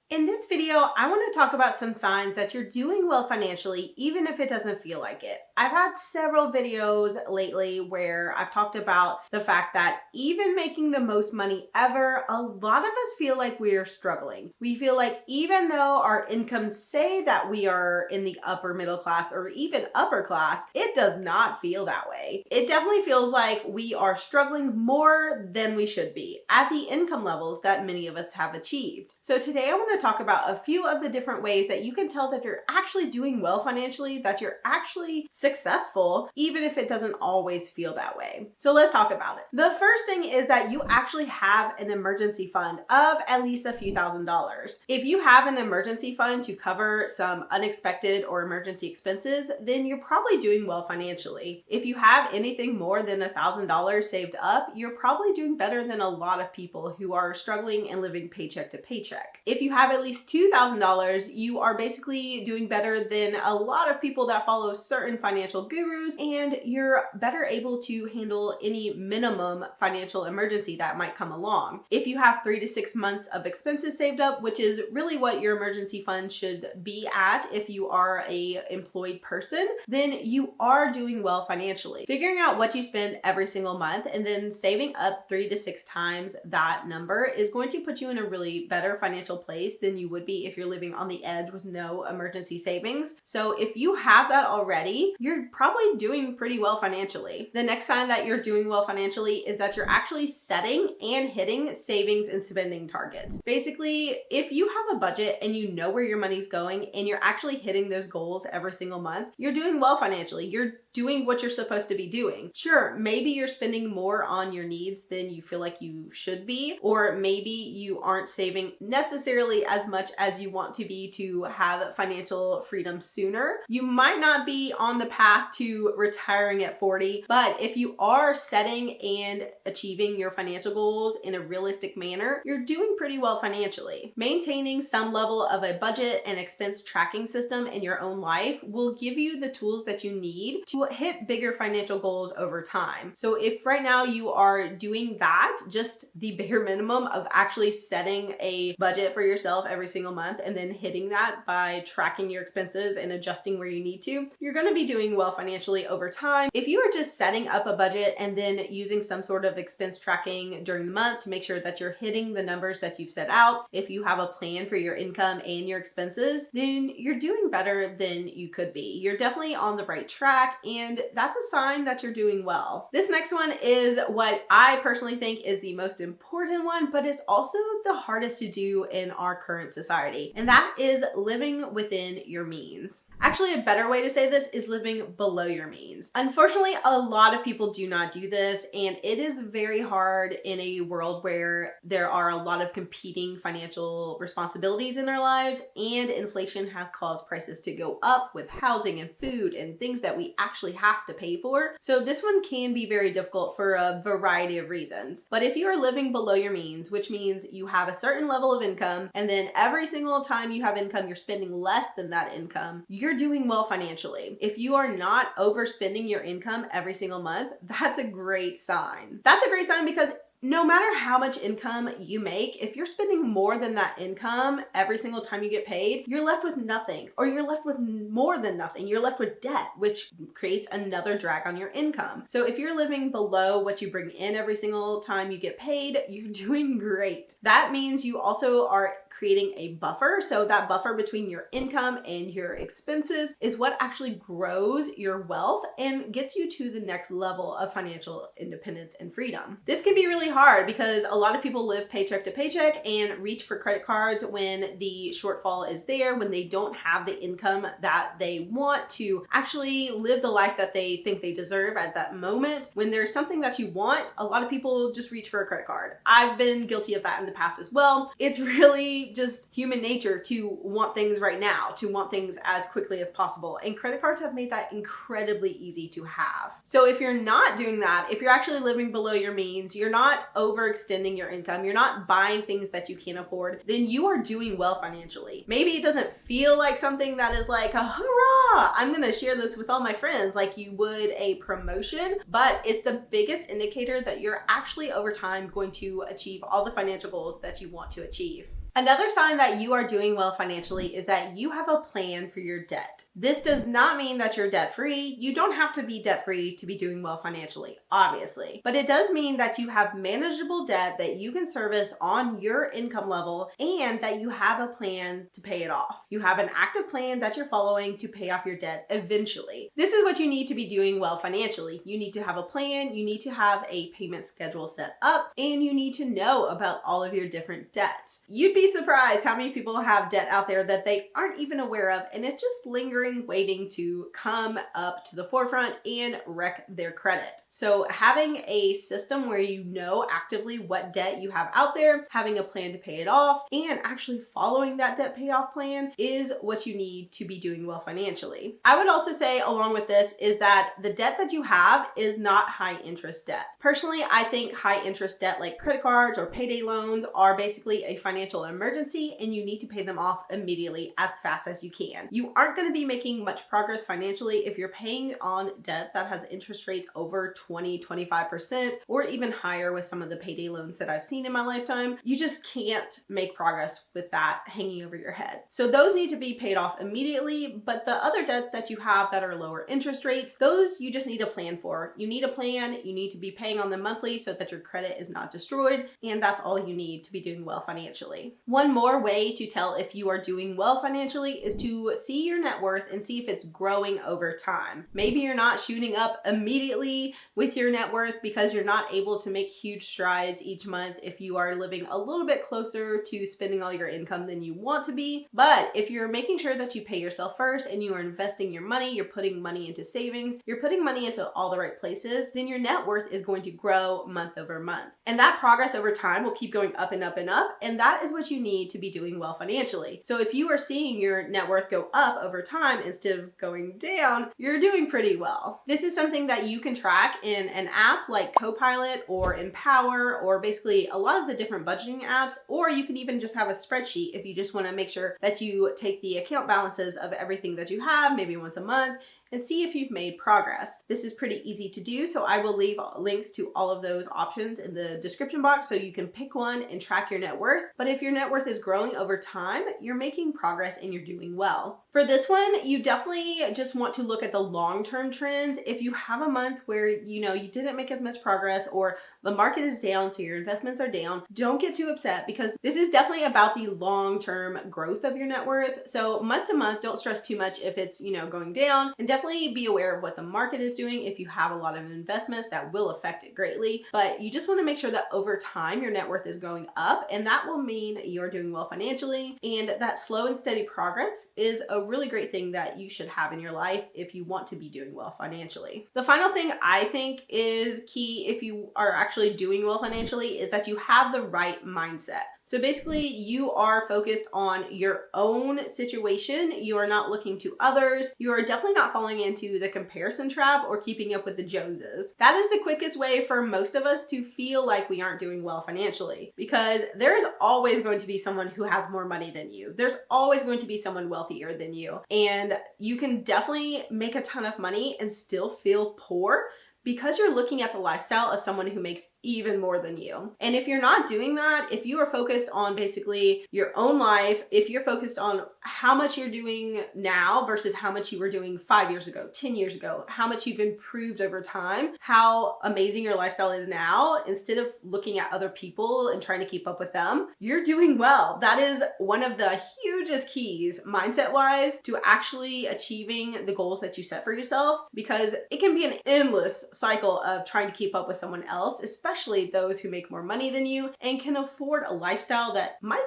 In this video, I want to talk about some signs that you're doing well financially, even if it doesn't feel like it. I've had several videos lately where I've talked about the fact that even making the most money ever, a lot of us feel like we're struggling. We feel like even though our incomes say that we are in the upper middle class or even upper class, it does not feel that way. It definitely feels like we are struggling more than we should be at the income levels that many of us have achieved. So today I want to talk about a few of the different ways that you can tell that you're actually doing well financially, that you're actually successful, even if it doesn't always feel that way. So let's talk about it. The first thing is that you actually have an emergency fund of at least a few $1,000s. If you have an emergency fund to cover some unexpected or emergency expenses, then you're probably doing well financially. If you have anything more than $1,000 saved up, you're probably doing better than a lot of people who are struggling and living paycheck to paycheck. If you have at least $2,000, you are basically doing better than a lot of people that follow certain financial gurus, and you're better able to handle any minimum financial emergency that might come along. If you have 3 to 6 months of expenses saved up, which is really what your emergency fund should be at if you are a employed person, then you are doing well financially. Figuring out what you spend every single month and then saving up 3 to 6 times that number is going to put you in a really better financial place than you would be if you're living on the edge with no emergency savings. So if you have that already, you're probably doing pretty well financially. The next sign that you're doing well financially is that you're actually setting and hitting savings and spending targets. Basically, if you have a budget and you know where your money's going and you're actually hitting those goals every single month, you're doing well financially. You're doing what you're supposed to be doing. Sure, maybe you're spending more on your needs than you feel like you should be, or maybe you aren't saving necessarily as much as you want to be to have financial freedom sooner. You might not be on the path to retiring at 40, but if you are setting and achieving your financial goals in a realistic manner, you're doing pretty well financially. Maintaining some level of a budget and expense tracking system in your own life will give you the tools that you need to hit bigger financial goals over time. So if right now you are doing that, just the bare minimum of actually setting a budget for yourself every single month and then hitting that by tracking your expenses and adjusting where you need to, you're going to be doing well financially over time. If you are just setting up a budget and then using some sort of expense tracking during the month to make sure that you're hitting the numbers that you've set out, if you have a plan for your income and your expenses, then you're doing better than you could be. You're definitely on the right track, and that's a sign that you're doing well. This next one is what I personally think is the most important one, but it's also the hardest to do in our current society, and that is living within your means. Actually, a better way to say this is living below your means. Unfortunately, a lot of people do not do this, and it is very hard in a world where there are a lot of competing financial responsibilities in our lives, and inflation has caused prices to go up with housing and food and things that we actually have to pay for. So this one can be very difficult for a variety of reasons. But if you are living below your means, which means you have a certain level of income, and then every single time you have income, you're spending less than that income, you're doing well financially. If you are not overspending your income every single month, that's a great sign. That's a great sign because no matter how much income you make, if you're spending more than that income every single time you get paid, you're left with nothing, or you're left with more than nothing. You're left with debt, which creates another drag on your income. So if you're living below what you bring in every single time you get paid, you're doing great. That means you also are creating a buffer. So that buffer between your income and your expenses is what actually grows your wealth and gets you to the next level of financial independence and freedom. This can be really hard because a lot of people live paycheck to paycheck and reach for credit cards when the shortfall is there, when they don't have the income that they want to actually live the life that they think they deserve at that moment. When there's something that you want, a lot of people just reach for a credit card. I've been guilty of that in the past as well. It's really just human nature to want things right now, to want things as quickly as possible. And credit cards have made that incredibly easy to have. So if you're not doing that, if you're actually living below your means, you're not overextending your income, you're not buying things that you can't afford, then you are doing well financially. Maybe it doesn't feel like something that is like a hurrah, I'm gonna share this with all my friends like you would a promotion, but it's the biggest indicator that you're actually over time going to achieve all the financial goals that you want to achieve. Another sign that you are doing well financially is that you have a plan for your debt. This does not mean that you're debt-free. You don't have to be debt-free to be doing well financially, obviously. But it does mean that you have manageable debt that you can service on your income level and that you have a plan to pay it off. You have an active plan that you're following to pay off your debt eventually. This is what you need to be doing well financially. You need to have a plan, you need to have a payment schedule set up, and you need to know about all of your different debts. You'd be surprised how many people have debt out there that they aren't even aware of, and it's just lingering, waiting to come up to the forefront and wreck their credit. So having a system where you know actively what debt you have out there, having a plan to pay it off, and actually following that debt payoff plan is what you need to be doing well financially. I would also say along with this is that the debt that you have is not high interest debt. Personally, I think high interest debt like credit cards or payday loans are basically a financial emergency and you need to pay them off immediately as fast as you can. You aren't going to be making much progress financially if you're paying on debt that has interest rates over 20-25% or even higher with some of the payday loans that I've seen in my lifetime. You just can't make progress with that hanging over your head. So those need to be paid off immediately, but the other debts that you have that are lower interest rates, those you just need a plan for. You need a plan, you need to be paying on them monthly so that your credit is not destroyed, and that's all you need to be doing well financially. One more way to tell if you are doing well financially is to see your net worth and see if it's growing over time. Maybe you're not shooting up immediately with your net worth because you're not able to make huge strides each month if you are living a little bit closer to spending all your income than you want to be. But if you're making sure that you pay yourself first and you are investing your money, you're putting money into savings, you're putting money into all the right places, then your net worth is going to grow month over month. And that progress over time will keep going up and up and up. And that is what you need to be doing well financially. So if you are seeing your net worth go up over time instead of going down, you're doing pretty well. This is something that you can track in an app like Copilot or Empower or basically a lot of the different budgeting apps, or you can even just have a spreadsheet if you just want to make sure that you take the account balances of everything that you have maybe once a month and see if you've made progress. This is pretty easy to do, so I will leave links to all of those options in the description box so you can pick one and track your net worth. But if your net worth is growing over time, you're making progress and you're doing well. For this one, you definitely just want to look at the long-term trends. If you have a month where you didn't make as much progress or the market is down, so your investments are down, don't get too upset because this is definitely about the long-term growth of your net worth. So month to month, don't stress too much if it's, going down, and definitely be aware of what the market is doing. If you have a lot of investments, that will affect it greatly, but you just want to make sure that over time your net worth is going up, and that will mean you're doing well financially, and that slow and steady progress is a really great thing that you should have in your life if you want to be doing well financially. The final thing I think is key if you are actually doing well financially is that you have the right mindset. So basically, you are focused on your own situation. You are not looking to others. You are definitely not falling into the comparison trap or keeping up with the Joneses. That is the quickest way for most of us to feel like we aren't doing well financially, because there's always going to be someone who has more money than you. There's always going to be someone wealthier than you. And you can definitely make a ton of money and still feel poor because you're looking at the lifestyle of someone who makes even more than you. And if you're not doing that, if you are focused on basically your own life, if you're focused on how much you're doing now versus how much you were doing 5 years ago, 10 years ago, how much you've improved over time, how amazing your lifestyle is now, instead of looking at other people and trying to keep up with them, you're doing well. That is one of the hugest keys, mindset-wise, to actually achieving the goals that you set for yourself, because it can be an endless cycle of trying to keep up with someone else, especially those who make more money than you and can afford a lifestyle that might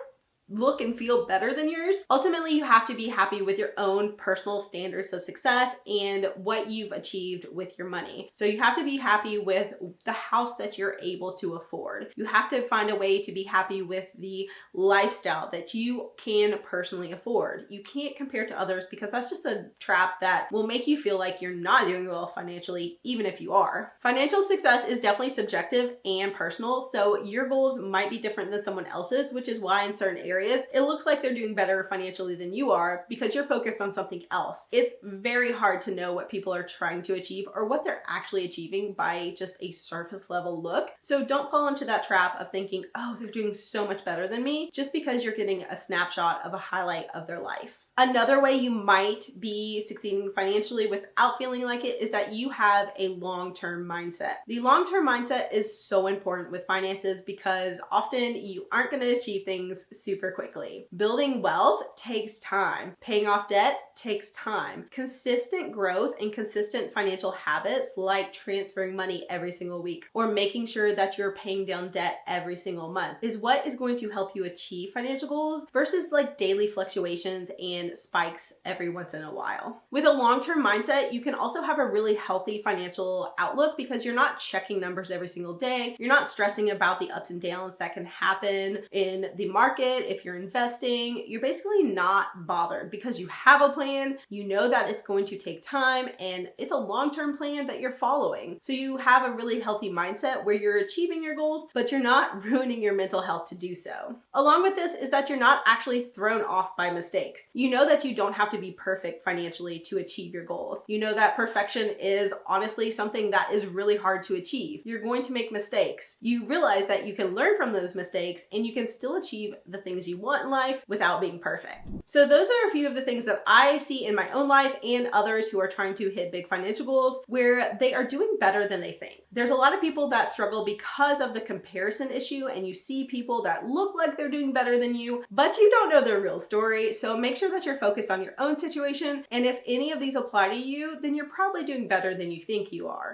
look and feel better than yours. Ultimately, you have to be happy with your own personal standards of success and what you've achieved with your money. So you have to be happy with the house that you're able to afford. You have to find a way to be happy with the lifestyle that you can personally afford. You can't compare to others because that's just a trap that will make you feel like you're not doing well financially, even if you are. Financial success is definitely subjective and personal, so your goals might be different than someone else's, which is why in certain areas areas, it looks like they're doing better financially than you are because you're focused on something else. It's very hard to know what people are trying to achieve or what they're actually achieving by just a surface level look. So don't fall into that trap of thinking, oh, they're doing so much better than me, just because you're getting a snapshot of a highlight of their life. Another way you might be succeeding financially without feeling like it is that you have a long-term mindset. The long-term mindset is so important with finances because often you aren't going to achieve things super quickly. Building wealth takes time. Paying off debt takes time. Consistent growth and consistent financial habits like transferring money every single week or making sure that you're paying down debt every single month is what is going to help you achieve financial goals versus like daily fluctuations and spikes every once in a while. With a long-term mindset, you can also have a really healthy financial outlook because you're not checking numbers every single day. You're not stressing about the ups and downs that can happen in the market if you're investing. You're basically not bothered because you have a plan. You know that it's going to take time and it's a long-term plan that you're following. So you have a really healthy mindset where you're achieving your goals, but you're not ruining your mental health to do so. Along with this is that you're not actually thrown off by mistakes. You know that you don't have to be perfect financially to achieve your goals. You know that perfection is honestly something that is really hard to achieve. You're going to make mistakes. You realize that you can learn from those mistakes and you can still achieve the things you want in life without being perfect. So those are a few of the things that I see in my own life and others who are trying to hit big financial goals where they are doing better than they think. There's a lot of people that struggle because of the comparison issue, and you see people that look like they're doing better than you, but you don't know their real story. So make sure that you're focused on your own situation. And if any of these apply to you, then you're probably doing better than you think you are.